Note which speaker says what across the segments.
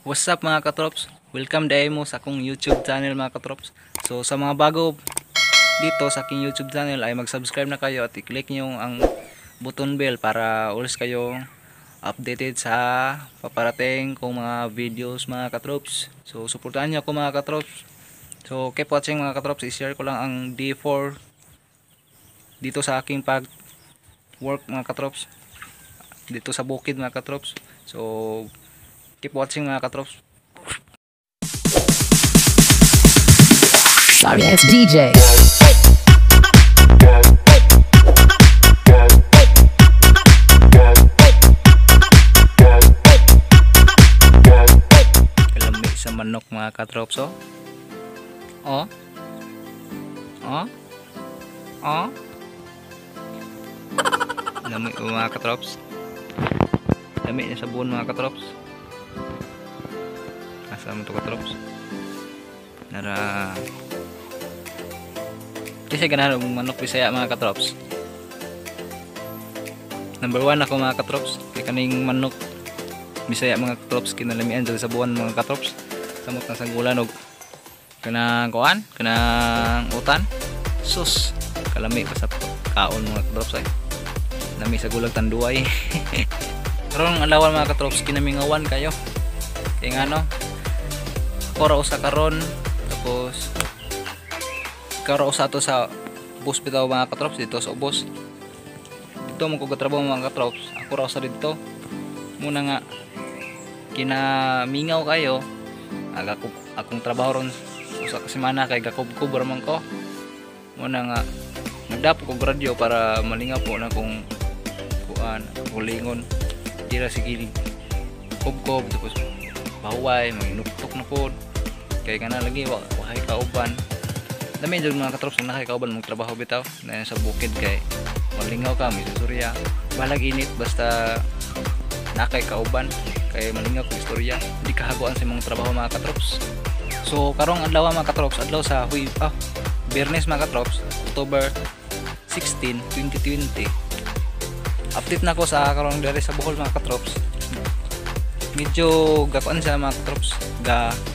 Speaker 1: What's up mga katrops? Welcome day mo sa akong YouTube channel mga katrops. So sa mga bago dito sa aking YouTube channel ay mag-subscribe na kayo at i-click nyo ang button bell para always kayo updated sa paparating kong mga videos mga katrops. So suportahan nyo ako mga katrops. So keep watching mga katrops. I-share ko lang ang D4 dito sa aking pag work mga katrops, dito sa bukid mga katrops. So keep watching mga katrops.
Speaker 2: Sorry, it's DJ.
Speaker 1: Kalami sa manok mga katrops. Oh. Lami mga katrops. Lami niya sa buon mga katrops. Asa mo to katrops? Nara kasi ganahan ang manok Bisaya mga katrops. Number 1 ako mga katrops. Kaya kaning manok Bisaya mga katrops kinalamian dyan sa buwan mga katrops. Samot na sanggulan og kanang kuan, kanang utan. Sus, kalami pa sa kaon mga katrops ay. Lami sa gulag tanduay. Karon alawan mga katrops kinamingawan kayo. Kaya ano? Kora usa karon tapos karo usa to sa bus bitaw mga katrops dito sa ubos. Dito mo ko gatrabaho mga katrops. Ako ra usa dito. Muna nga kinamingaw kayo. Akong trabaho ron usa ka semana kay gakob-kob man ko. Muna nga nagdapo ko radyo para malingaw po na kung kuan ulingon. Tira sige kob-kob tapos bahuay maginuktok na pod. Kaya nga na lagi wakay kauban. Dami jud mga katrops na nakay kauban mong trabaho bitaw na sa bukid kay malingaw ka mi istorya. Balag init basta nakay kauban kay malingaw ko istorya. Di kahagoan sa imong trabaho mga katrops. So karong adlaw mga katrops, adlaw sa Biyernes mga katrops, October 16, 2020. Update na ko sa karong dere sa Bohol mga katrops. Medyo gakuan sa mga katrops,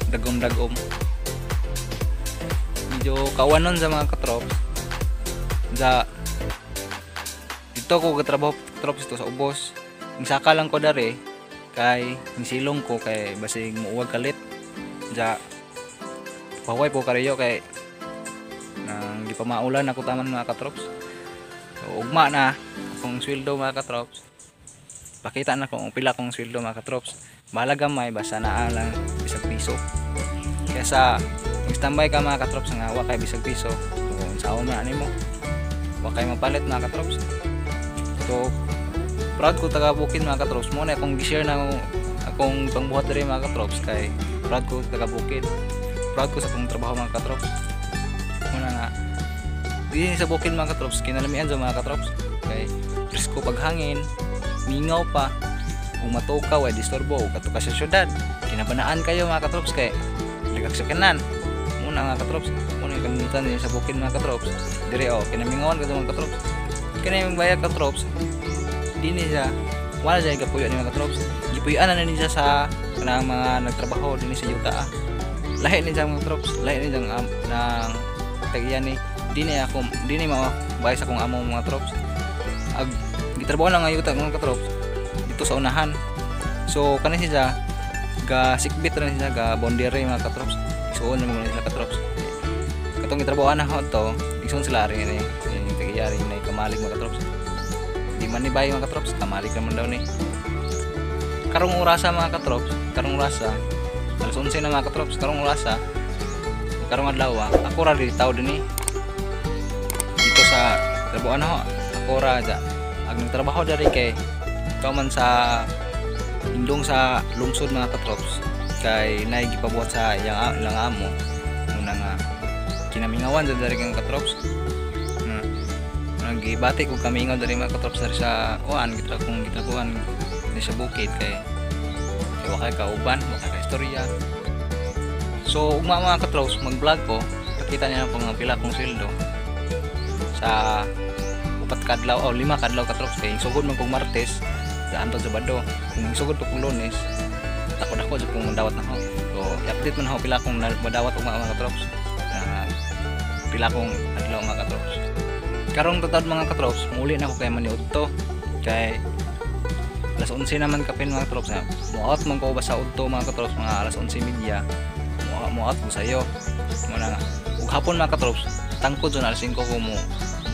Speaker 1: dagom-dagom. Medyo kawanon sa mga katrops. Dito ko gatrabaho katrops ito sa ubos. Saka lang ko dere kay silong ko kay basig muuwag kalit. Paway po kariyo kay nang di pa maulan ako taman mga katrops. So ugma na akong sweldo mga katrops. Pakita na kung pila kong sweldo mga katrops. Bahala gamay basta naa lang bisag piso. Kaysa mag-standby ka mga katrops nga wa kay bisag piso. Kung saon na nimo. Wa kay mapalit mga katrops. So proud ko taga Bukid mga katrops. Mo na akong gi-share na akong pangbuhat diri mga katrops kay proud ko taga Bukid. Proud ko sa akong trabaho mga katrops. Muna nga di sa Bukid mga katrops kinalamian sa mga katrops kay presko paghangin, mingaw pa. Kung matukaw ay disturbo o katuka sa syudad, kinabanaan kayo mga katrops kay ligak sa kanan. Muna mga katrops, muna yung kalimutan din sa Bukid mga katrops. Dire kinamingawan ka mga katrops. Kinaming bayag katrops. Di niya wala siya gapuyo ni mga katrops. Gipuyuan na niya sa kanang mga nagtrabaho din sa yuta. Lahi ni sa mga katrops, lahi ni ng tagiyan ni di ni mao bayad sa kong amo mga katrops. Ag gitrabaho lang nga yuta mga katrops dito sa unahan. So kanin siya ga sikbit rin siya ga bondere mga katrops. Isuon na mga sila katrops. Katong gitrabahoan na ho to, isuon sila rin ni tagiyari na kamalig mga katrops. Di man ni bay mga katrops, kamalig naman daw ni. Karong orasa mga katrops, karong orasa. Alas 11 na mga katrops, karong orasa. Karong adlaw ako ra dito din ni. Dito sa trabahoan na ho, ako ra da. Ag nagtrabaho dari kay man sa indong sa lungsod mga katrops kay nay gipabuhat sa ilang amo muna nga kinamingawan dari kang katrops nagibati ko kamingaw dari mga katrops dari sa kuan gitrabuhan dari sa bukid kay wakay kauban wakay ka istorya. So ugma mga katrops mag-vlog ko pakita niya po nga pila kong sweldo sa 4 kadlaw o 5 kadlaw katrops kay sugod man kong Martes sa antod Sabado. Kung sugod pa kong Lunes, ako dako jud kung madawat na ho. So i-update man ho pila kung madawat ug mga katrops. Pila kong adlaw mga katrops. Karong tatad mga katrops, muli na ko kay maniudto kay alas 11 naman kapin mga katrops na. Muot man ko ba sa udto mga katrops mga alas 11:30. Muot ko sayo. Muna nga. Ug hapon mga katrops, tangkod jud alas 5 ko mo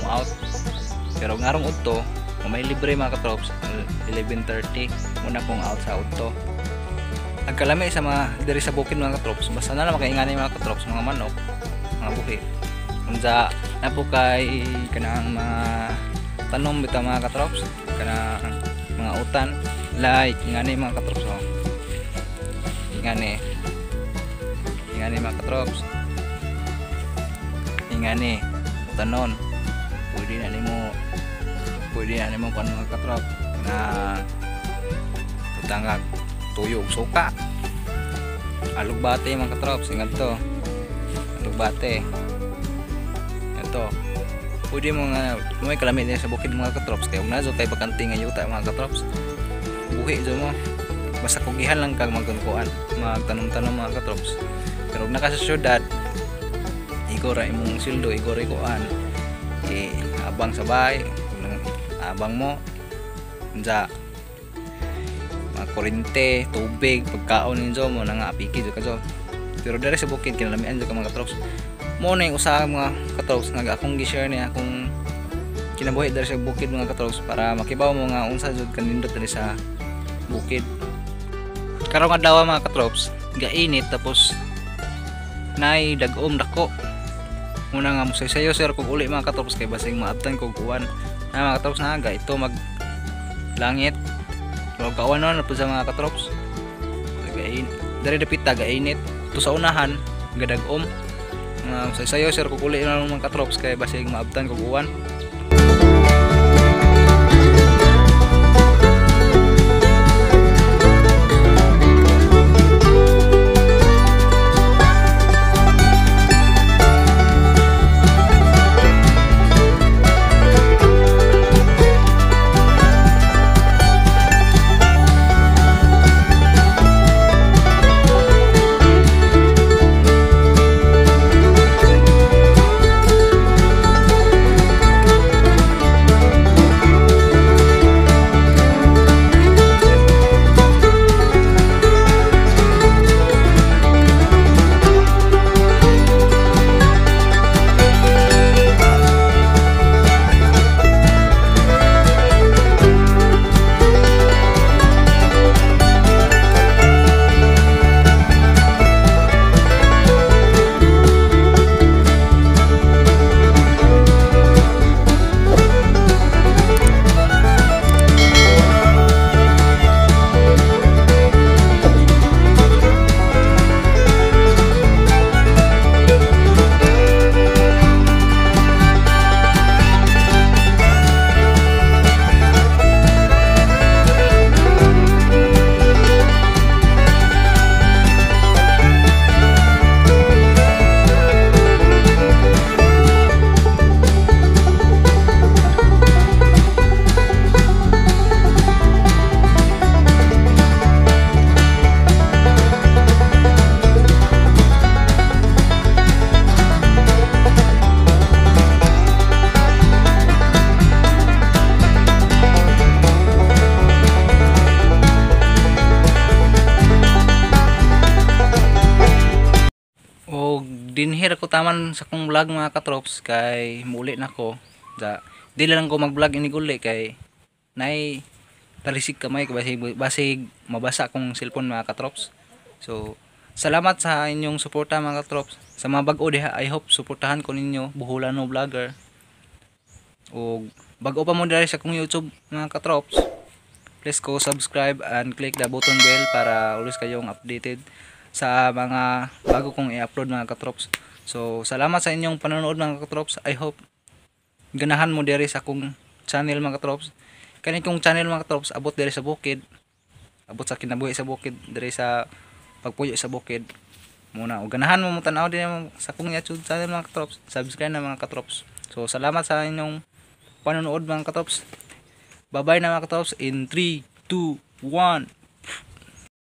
Speaker 1: out. Pero ngarong udto, may libre mga katrops 11:30 muna kong out sa udto. Nagkalami sa mga diri sa bukid mga katrops, basta na lang makaingani mga katrops, mga manok, mga buhi. Unsa na po kay kanang mga tanom bitaw mga katrops, kanang mga utan like ingani mga katrops. Oh. Ingani mga katrops. Ingani utanon. Pwede na nimo kan mga katrop na utangag tuyo ug suka. Alugbate mga katrop singal to. Alugbate. Ito. Pwede mo nga may kalamit din sa bukid mga katrops kay ug nazo kay bakante nga yuta mga katrops. Buhi jo mo. Basta kugihan lang kag magkunkuan, magtanom-tanom mga katrops. Pero ug naka sa syudad, igor ra imong sildo, igor ra kuan. Abang sabay, abang mo unsa mga kurente, tubig, pagkaon ninyo mo nang apiki jud kadto. Pero dere sa bukid kinalamian jud ka mga katrops. Mo na yung usa mga katrops nga akong gi-share ni akong kinabuhi dere sa bukid mga katrops para makibaw mo nga unsa jud kanindot dere sa bukid. Karong adlaw mga katrops, gainit tapos nay dag-om dako. Muna nga musay-sayo sir kung uli mga katrops kay basing maabtan kog uwan. Na mga katrops na aga ito mag langit. Wag kawan na po sa mga katrops. Dari dapit gainit. To sa unahan gadag-om. Musay-sayo sir kung uli na mga katrops kay basing maabtan kog uwan. Dinhir ako taman sa kong vlog mga katrops kay muli na ko. Dili lang ko mag-vlog ini guli kay nay talisik kamay basig mabasa kong cellphone mga katrops. So salamat sa inyong suporta mga katrops. Sa mga bag-o diha, I hope suportahan ko ninyo Buholano Vlogger. O bag-o pa mo diri sa kong YouTube mga katrops. Please go subscribe and click the button bell para always kayong updated sa mga bago kong i-upload mga katrops. So salamat sa inyong panonood mga katrops. I hope ganahan mo diri sa akong channel mga katrops. Kani kong channel mga katrops abot diri sa bukid. Abot sa kinabuhi sa bukid, diri sa pagpuyo sa bukid. Muna og ganahan mo tan-aw din sa akong YouTube channel mga katrops. Subscribe na mga katrops. So salamat sa inyong panonood mga katrops. Bye bye na mga katrops in 3, 2, 1.